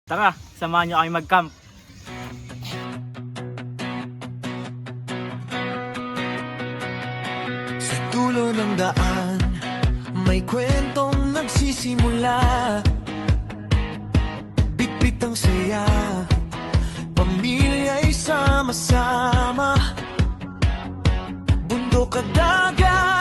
Tara, samahan niyo kami mag-camp. Sa dulo ng daan, may kwentong nagsisimula. Bitbit ang saya, pamilya'y sama-sama. Bundok at dagat,